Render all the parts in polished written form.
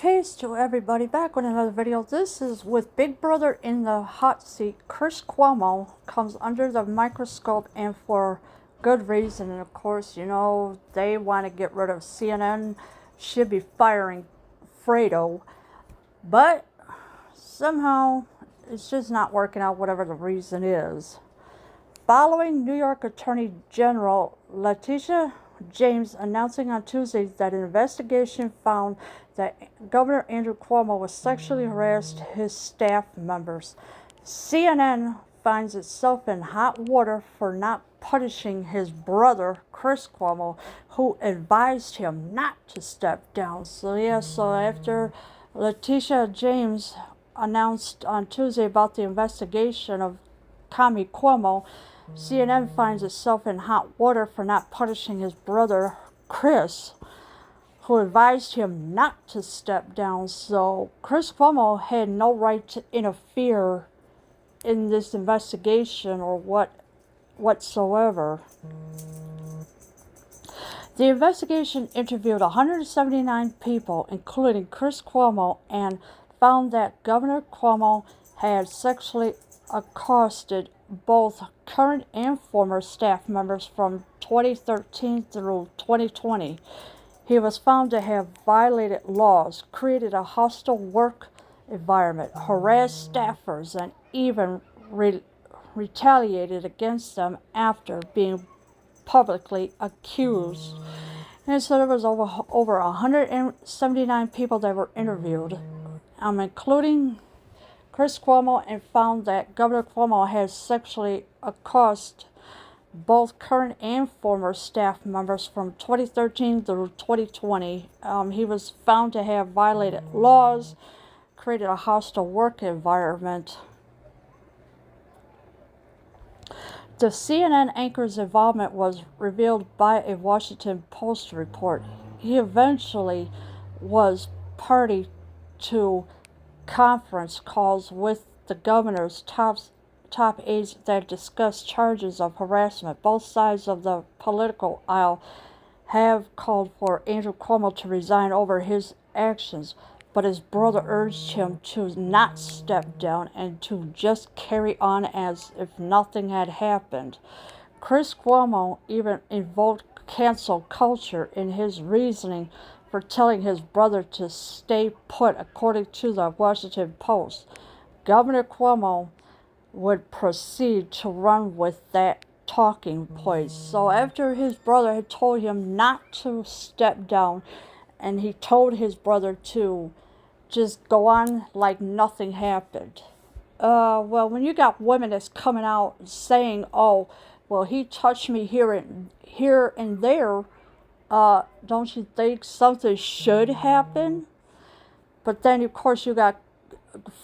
Peace to everybody, back with another video. This is with Big Brother in the hot seat. Chris Cuomo comes under the microscope, and for good reason. And of course, you know, they want to get rid of CNN. Should be firing Fredo, but somehow it's just not working out, whatever the reason is. Following New York Attorney General Letitia James announcing on Tuesday that an investigation found that Governor Andrew Cuomo was sexually harassed his staff members, CNN finds itself in hot water for not punishing his brother, Chris Cuomo, who advised him not to step down. So after Letitia James announced on Tuesday about the investigation of Commie Cuomo, CNN finds itself in hot water for not punishing his brother, Chris, who advised him not to step down. So Chris Cuomo had no right to interfere in this investigation or whatsoever. The investigation interviewed 179 people, including Chris Cuomo, and found that Governor Cuomo had sexually accosted both current and former staff members from 2013 through 2020. He was found to have violated laws, created a hostile work environment, harassed staffers, and even retaliated against them after being publicly accused. And so there was over 179 people that were interviewed, including Chris Cuomo, and found that Governor Cuomo has sexually accosted both current and former staff members from 2013 through 2020. He was found to have violated laws, created a hostile work environment. The CNN anchor's involvement was revealed by a Washington Post report. He eventually was party to conference calls with the governor's top aides that discussed charges of harassment. Both sides of the political aisle have called for Andrew Cuomo to resign over his actions, but his brother urged him to not step down and to just carry on as if nothing had happened. Chris Cuomo even invoked cancel culture in his reasoning for telling his brother to stay put, according to the Washington Post. Governor Cuomo would proceed to run with that talking point. So after his brother had told him not to step down, and he told his brother to just go on like nothing happened. Well, when you got women that's coming out saying, oh, well, he touched me here and there, don't you think something should happen? But then, of course, you got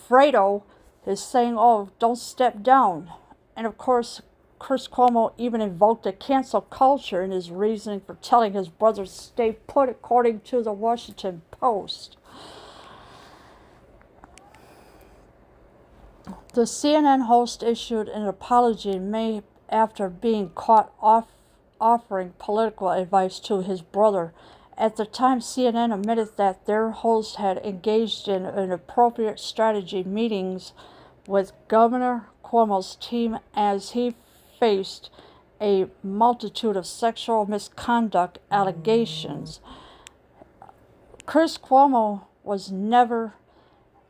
Fredo is saying, oh, don't step down. And, of course, Chris Cuomo even invoked a cancel culture in his reasoning for telling his brother to stay put, according to the Washington Post. The CNN host issued an apology in May after being caught offering political advice to his brother. At the time, CNN admitted that their host had engaged in inappropriate strategy meetings with Governor Cuomo's team as he faced a multitude of sexual misconduct allegations. Chris Cuomo was never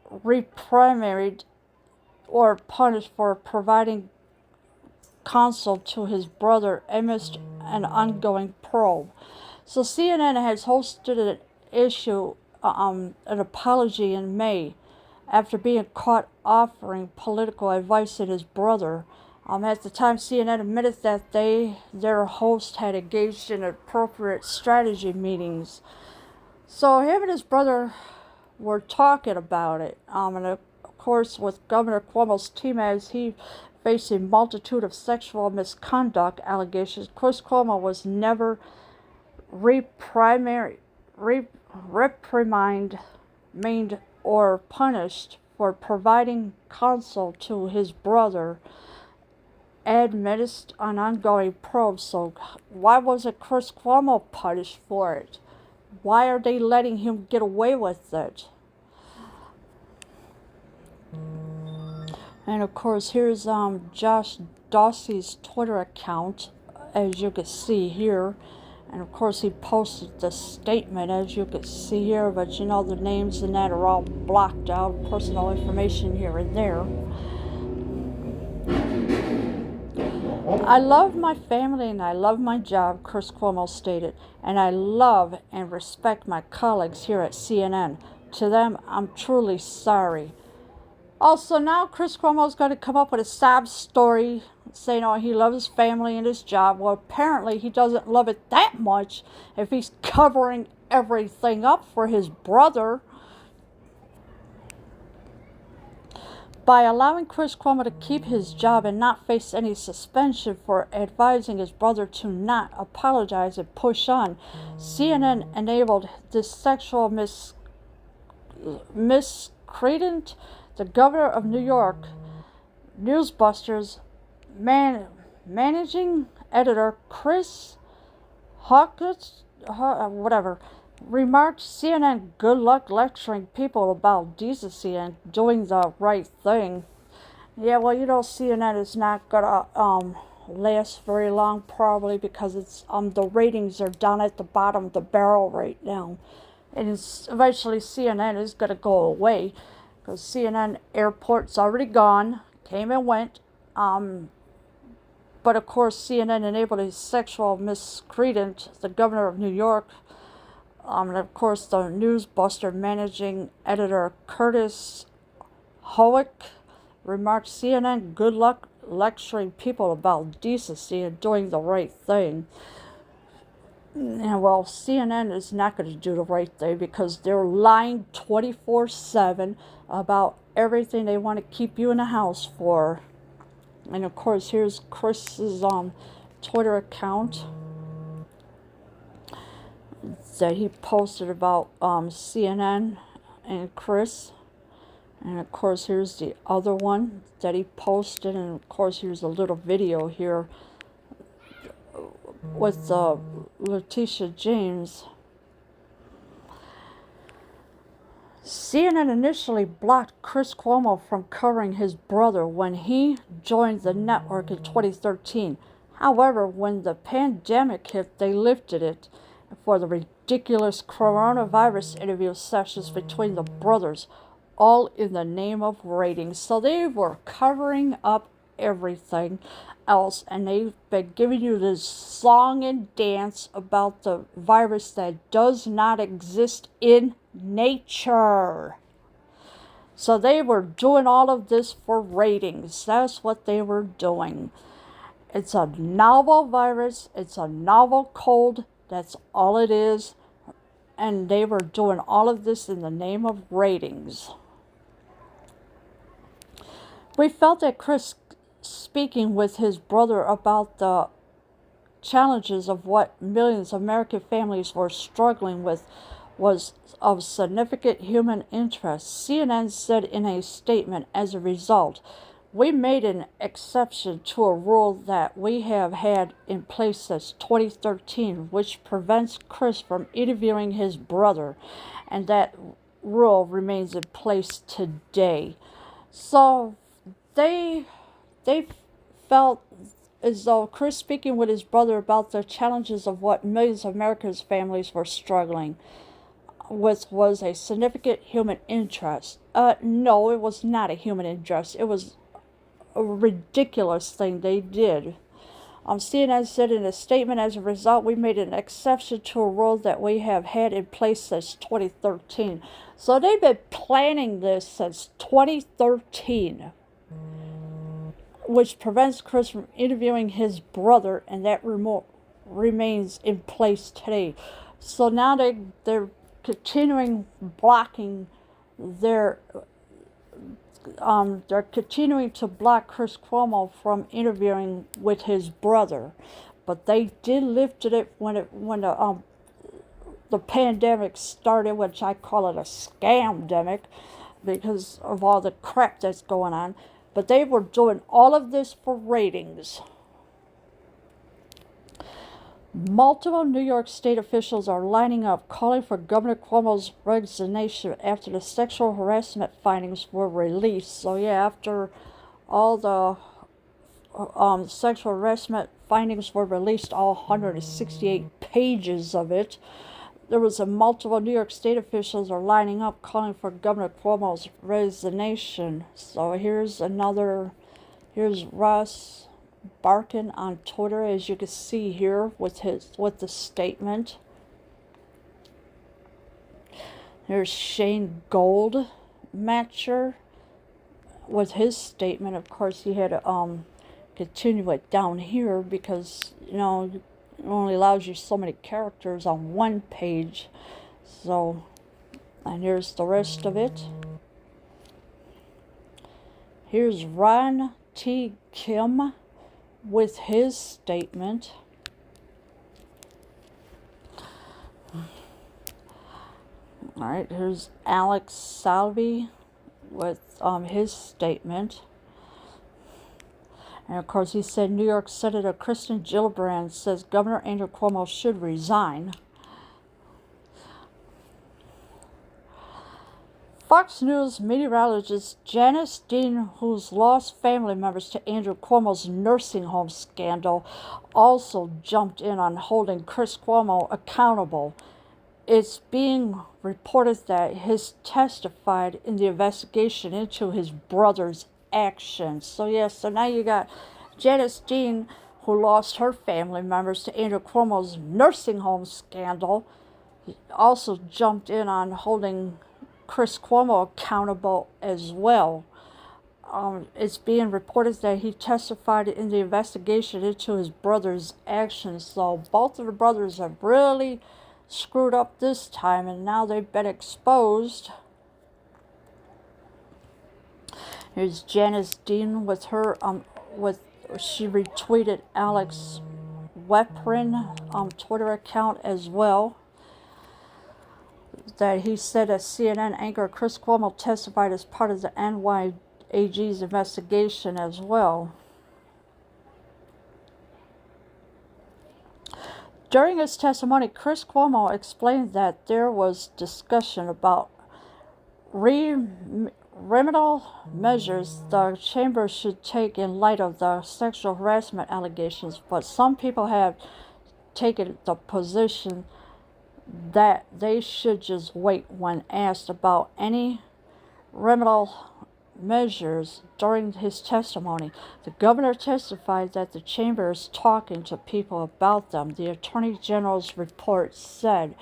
reprimanded or punished for providing counsel to his brother amidst an ongoing probe. So CNN has hosted an apology in May after being caught offering political advice to his brother. At the time, CNN admitted that their host had engaged in appropriate strategy meetings. So him and his brother were talking about it. And of course, with Governor Cuomo's team as he faced a multitude of sexual misconduct allegations, Chris Cuomo was never reprimanded or punished for providing counsel to his brother amidst an ongoing probe. So why wasn't Chris Cuomo punished for it? Why are they letting him get away with it? And of course, here's Josh Dossey's Twitter account, as you can see here. And of course, he posted the statement, as you can see here, but you know, the names and that are all blocked out, personal information here and there. I love my family and I love my job, Chris Cuomo stated, and I love and respect my colleagues here at CNN. To them, I'm truly sorry. Also, now Chris Cuomo's going to come up with a sob story saying, oh, he loves his family and his job. Well, apparently he doesn't love it that much if he's covering everything up for his brother. By allowing Chris Cuomo to keep his job and not face any suspension for advising his brother to not apologize and push on, CNN enabled this sexual miscreant, the governor of New York, Newsbusters managing editor Chris Hawkins, remarked, CNN good luck lecturing people about decency and doing the right thing. Yeah, well, you know, CNN is not gonna last very long, probably because it's the ratings are down at the bottom of the barrel right now, and eventually CNN is gonna go away because CNN airport's already gone, came and went. But of course, CNN enabled a sexual miscreant, the governor of New York. And of course, the Newsbuster managing editor Curtis Howick remarked, CNN good luck lecturing people about decency and doing the right thing. And well, CNN is not going to do the right thing because they're lying 24/7 about everything they want to keep you in the house for. And of course, here's Chris's Twitter account that he posted about CNN and Chris. And of course, here's the other one that he posted. And of course, here's a little video here with Letitia James. CNN initially blocked Chris Cuomo from covering his brother when he joined the network in 2013. However, when the pandemic hit, they lifted it for the ridiculous coronavirus interview sessions between the brothers, all in the name of ratings. So they were covering up everything else, and they've been giving you this song and dance about the virus that does not exist in nature. So they were doing all of this for ratings. That's what they were doing. It's a novel virus. It's a novel cold. That's all it is. And they were doing all of this in the name of ratings. We felt that Chris speaking with his brother about the challenges of what millions of American families were struggling with was of significant human interest. CNN said in a statement, as a result, we made an exception to a rule that we have had in place since 2013, which prevents Chris from interviewing his brother, and that rule remains in place today. So they felt as though Chris speaking with his brother about the challenges of what millions of Americans' families were struggling with was a significant human interest. No, it was not a human interest. It was a ridiculous thing they did. CNN said in a statement, as a result, we made an exception to a rule that we have had in place since 2013. So they've been planning this since 2013, which prevents Chris from interviewing his brother, and that remains in place today. So now they're continuing blocking they're continuing to block Chris Cuomo from interviewing with his brother, but they did lift it when the pandemic started, which I call it a scamdemic because of all the crap that's going on. But they were doing all of this for ratings. Multiple New York State officials are lining up calling for Governor Cuomo's resignation after the sexual harassment findings were released. So yeah, after all the sexual harassment findings were released, all 168 pages of it. There was a multiple New York State officials are lining up calling for Governor Cuomo's resignation. So here's Russ barking on Twitter, as you can see here with the statement. There's Shane Goldmatcher with his statement. Of course, he had to continue it down here because it only allows you so many characters on one page. So, and here's the rest of it. Here's Ron T. Kim with his statement. All right, here's Alex Salvi with his statement. And of course, he said New York Senator Kristen Gillibrand says Governor Andrew Cuomo should resign. Fox News meteorologist Janice Dean, who's lost family members to Andrew Cuomo's nursing home scandal, also jumped in on holding Chris Cuomo accountable. It's being reported that he's testified in the investigation into his brother's actions. So now you got Janice Dean, who lost her family members to Andrew Cuomo's nursing home scandal, also jumped in on holding Chris Cuomo accountable as well. It's being reported that he testified in the investigation into his brother's actions. So both of the brothers have really screwed up this time, and now they've been exposed. Here's Janice Dean with her she retweeted Alex Weprin Twitter account as well, that he said that CNN anchor Chris Cuomo testified as part of the NYAG's investigation as well. During his testimony, Chris Cuomo explained that there was discussion about remedial measures the chamber should take in light of the sexual harassment allegations, but some people have taken the position that they should just wait when asked about any remedial measures. During his testimony, the governor testified that the chamber is talking to people about them, the Attorney General's report said.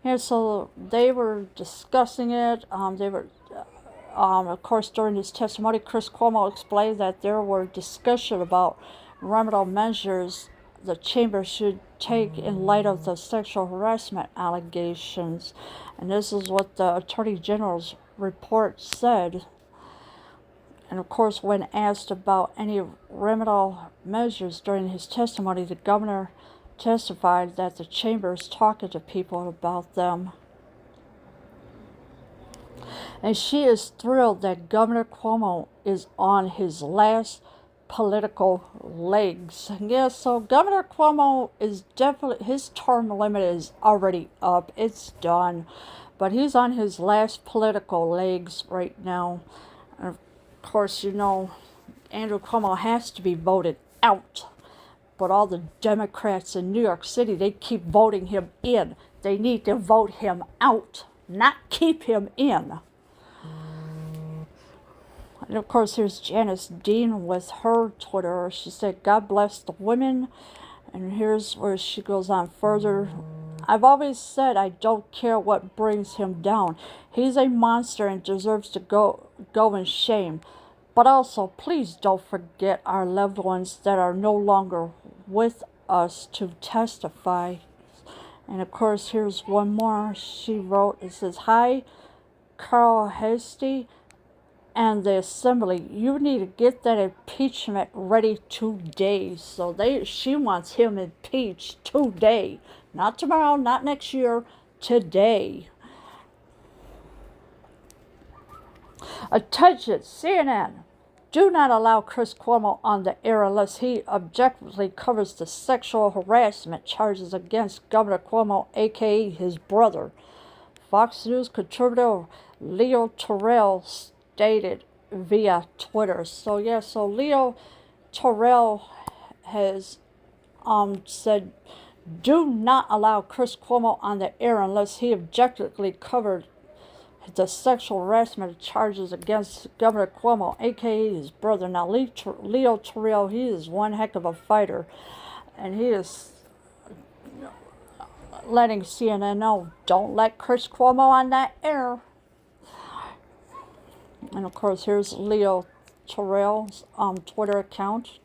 And so they were discussing it. Of course, during his testimony, Chris Cuomo explained that there were discussion about remedial measures the chamber should take in light of the sexual harassment allegations. And this is what the Attorney General's report said. And of course, when asked about any remedial measures during his testimony, the governor testified that the chamber is talking to people about them. And she is thrilled that Governor Cuomo is on his last political legs. Yeah, so Governor Cuomo is definitely, his term limit is already up. It's done. But he's on his last political legs right now. And of course, Andrew Cuomo has to be voted out. But all the Democrats in New York City, they keep voting him in. They need to vote him out, not keep him in. And of course, here's Janice Dean with her Twitter. She said, God bless the women. And here's where she goes on further. I've always said I don't care what brings him down. He's a monster and deserves to go in shame. But also, please don't forget our loved ones that are no longer with us to testify. And of course, here's one more she wrote. It says, Hi, Carl Hasty and the Assembly. You need to get that impeachment ready today. So she wants him impeached today. Not tomorrow, not next year, today. Attention, CNN. Do not allow Chris Cuomo on the air unless he objectively covers the sexual harassment charges against Governor Cuomo, a.k.a. his brother. Fox News contributor Leo Terrell stated via Twitter. So yeah, so Leo Terrell has said, do not allow Chris Cuomo on the air unless he objectively covered the sexual harassment charges against Governor Cuomo, aka his brother. Now, Leo Terrell, he is one heck of a fighter, and he is letting CNN know, don't let Chris Cuomo on that air. And of course, here's Leo Terrell's Twitter account.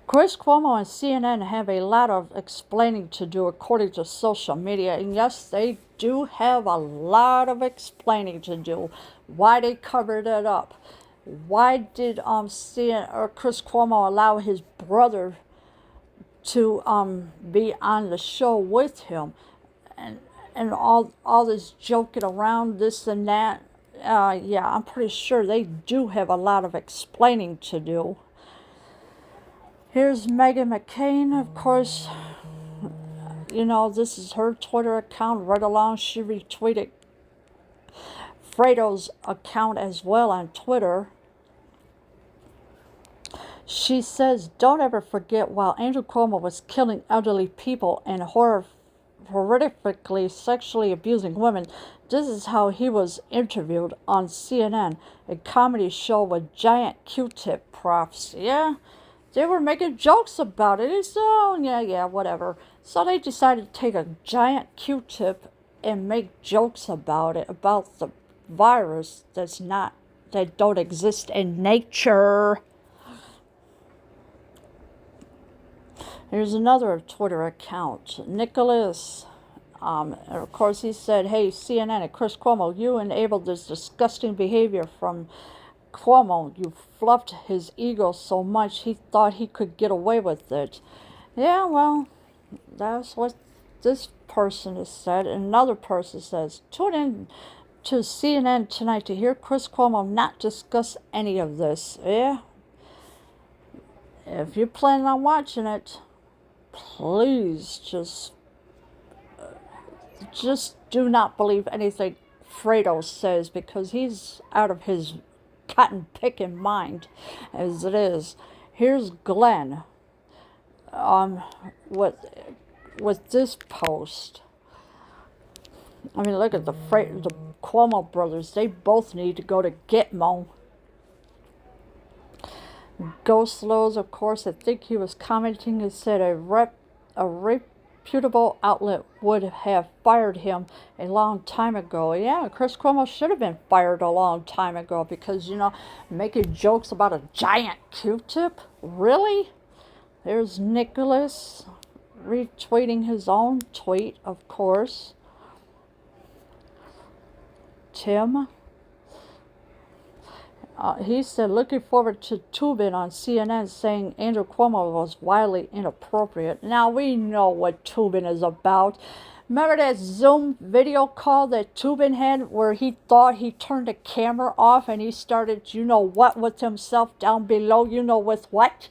Chris Cuomo and CNN have a lot of explaining to do, according to social media. And yes, they do have a lot of explaining to do. Why they covered it up? Why did CNN or Chris Cuomo allow his brother to be on the show with him, and all this joking around, this and that? Yeah, I'm pretty sure they do have a lot of explaining to do. Here's Meghan McCain, of course. You know, this is her Twitter account right along. She retweeted Fredo's account as well on Twitter. She says, don't ever forget, while Andrew Cuomo was killing elderly people and horrifically sexually abusing women, this is how he was interviewed on CNN, a comedy show with giant Q-tip props. Yeah. They were making jokes about it. It's, oh, yeah, whatever. So they decided to take a giant Q-tip and make jokes about it, about the virus that don't exist in nature. Here's another Twitter account, Nicholas. Of course, he said, hey, CNN and Chris Cuomo, you enabled this disgusting behavior from Cuomo. You fluffed his ego so much he thought he could get away with it. Yeah, well, that's what this person has said. Another person says, tune in to CNN tonight to hear Chris Cuomo not discuss any of this. Yeah, if you're planning on watching it, please just do not believe anything Fredo says, because he's out of his cotton picking mind as it is. Here's Glenn with this post. I mean, look at the Cuomo brothers. They both need to go to Gitmo. Ghost Lowe's, of course, I think he was commenting and said a reputable outlet would have fired him a long time ago. Yeah, Chris Cuomo should have been fired a long time ago, because, you know, making jokes about a giant Q-tip? Really? There's Nicholas retweeting his own tweet, of course. Tim. He said, looking forward to Tubin on CNN saying Andrew Cuomo was wildly inappropriate. Now, we know what Tubin is about. Remember that Zoom video call that Tubin had where he thought he turned the camera off and he started, you know what, with himself down below, you know with what?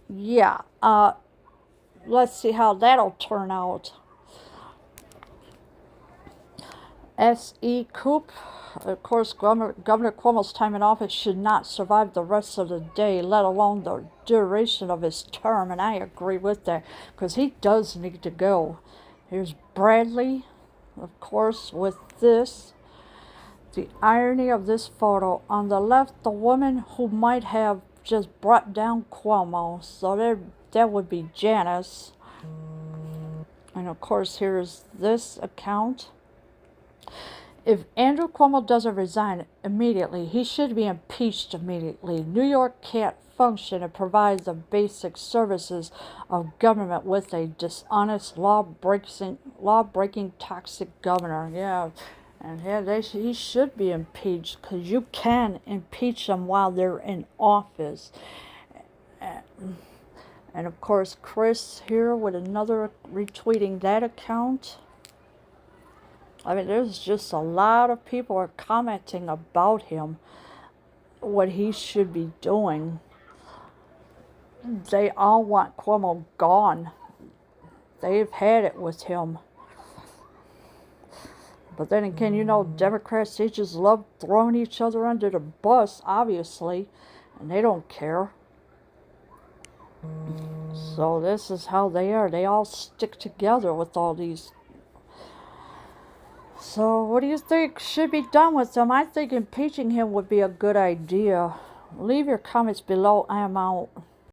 Yeah, let's see how that'll turn out. S.E. Coop. Of course, Governor Cuomo's time in office should not survive the rest of the day, let alone the duration of his term, and I agree with that, because he does need to go. Here's Bradley, of course, with this. The irony of this photo. On the left, the woman who might have just brought down Cuomo. So that would be Janice. And of course, here's this account. If Andrew Cuomo doesn't resign immediately, he should be impeached immediately. New York can't function and provide the basic services of government with a dishonest, law-breaking, toxic governor. Yeah, and yeah, he should be impeached, because you can impeach them while they're in office. And of course, Chris here with another retweeting that account. I mean, there's just a lot of people are commenting about him, what he should be doing. They all want Cuomo gone. They've had it with him. But then again, Democrats, they just love throwing each other under the bus, obviously, and they don't care. So this is how they are. They all stick together with all these. So what do you think should be done with them? I think impeaching him would be a good idea. Leave your comments below. I am out.